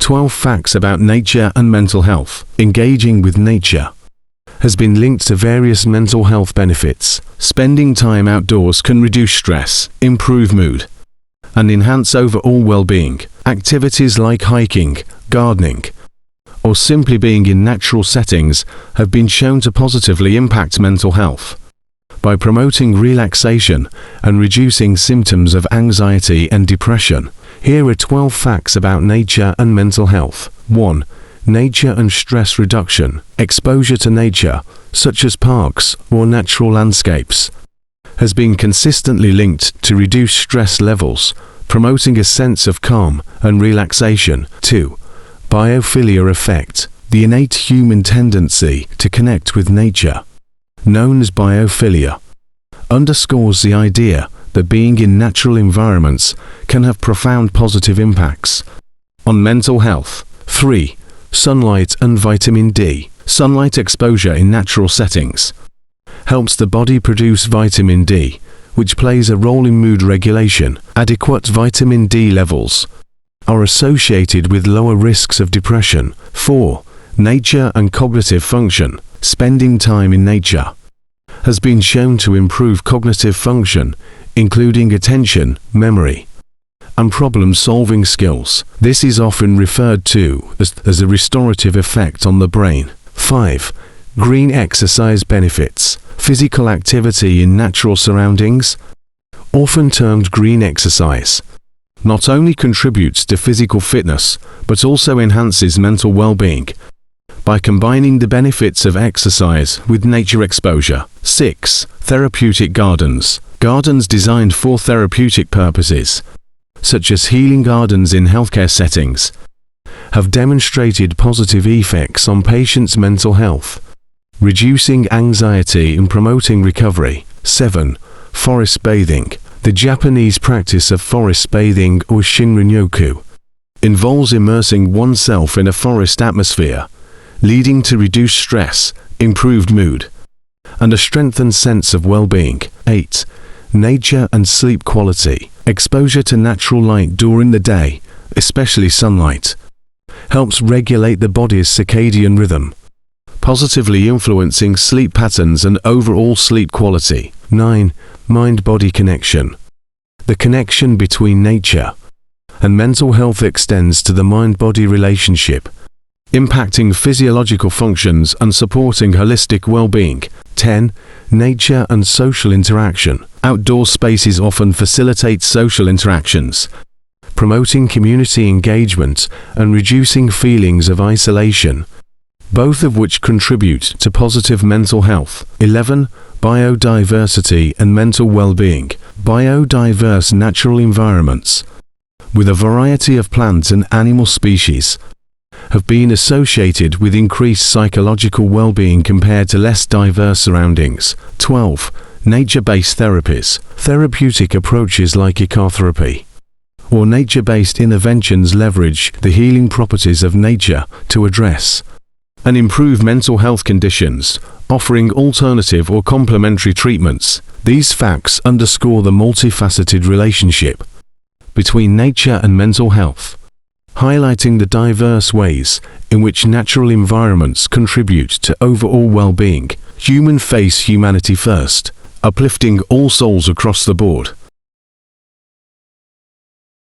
12 facts about nature and mental health. Engaging with nature has been linked to various mental health benefits. Spending time outdoors can reduce stress, improve mood, and enhance overall well-being. Activities like hiking, gardening, or simply being in natural settings have been shown to positively impact mental health by promoting relaxation and reducing symptoms of anxiety and depression. Here are 12 facts about nature and mental health. 1. Nature and stress reduction. Exposure to nature, such as parks or natural landscapes, has been consistently linked to reduced stress levels, promoting a sense of calm and relaxation. 2. Biophilia effect. The innate human tendency to connect with nature, known as biophilia, underscores the idea that being in natural environments can have profound positive impacts on mental health. 3. Sunlight and vitamin D. Sunlight exposure in natural settings helps the body produce vitamin D, which plays a role in mood regulation. Adequate vitamin D levels are associated with lower risks of depression. 4. Nature and cognitive function. Spending time in nature has been shown to improve cognitive function, including attention, memory, and problem-solving skills. This is often referred to as a restorative effect on the brain. 5. Green exercise benefits. Physical activity in natural surroundings, often termed green exercise, not only contributes to physical fitness, but also enhances mental well-being by combining the benefits of exercise with nature exposure. 6. Therapeutic gardens. Gardens designed for therapeutic purposes, such as healing gardens in healthcare settings, have demonstrated positive effects on patients' mental health, reducing anxiety and promoting recovery. 7. Forest bathing. The Japanese practice of forest bathing, or Shinrin-yoku, involves immersing oneself in a forest atmosphere, leading to reduced stress, improved mood, and a strengthened sense of well-being. 8. Nature and sleep quality. Exposure to natural light during the day, especially sunlight, helps regulate the body's circadian rhythm, positively influencing sleep patterns and overall sleep quality. 9. Mind-body connection. The connection between nature and mental health extends to the mind-body relationship, impacting physiological functions and supporting holistic well-being. 10. Nature and social interaction. Outdoor spaces often facilitate social interactions, promoting community engagement and reducing feelings of isolation, both of which contribute to positive mental health. 11. Biodiversity and mental well-being. Biodiverse natural environments, with a variety of plant and animal species, have been associated with increased psychological well-being compared to less diverse surroundings. 12. Nature-based therapies. Therapeutic approaches like ecotherapy or nature-based interventions leverage the healing properties of nature to address and improve mental health conditions, offering alternative or complementary treatments. These facts underscore the multifaceted relationship between nature and mental health, highlighting the diverse ways in which natural environments contribute to overall well-being. Human face humanity first, uplifting all souls across the board.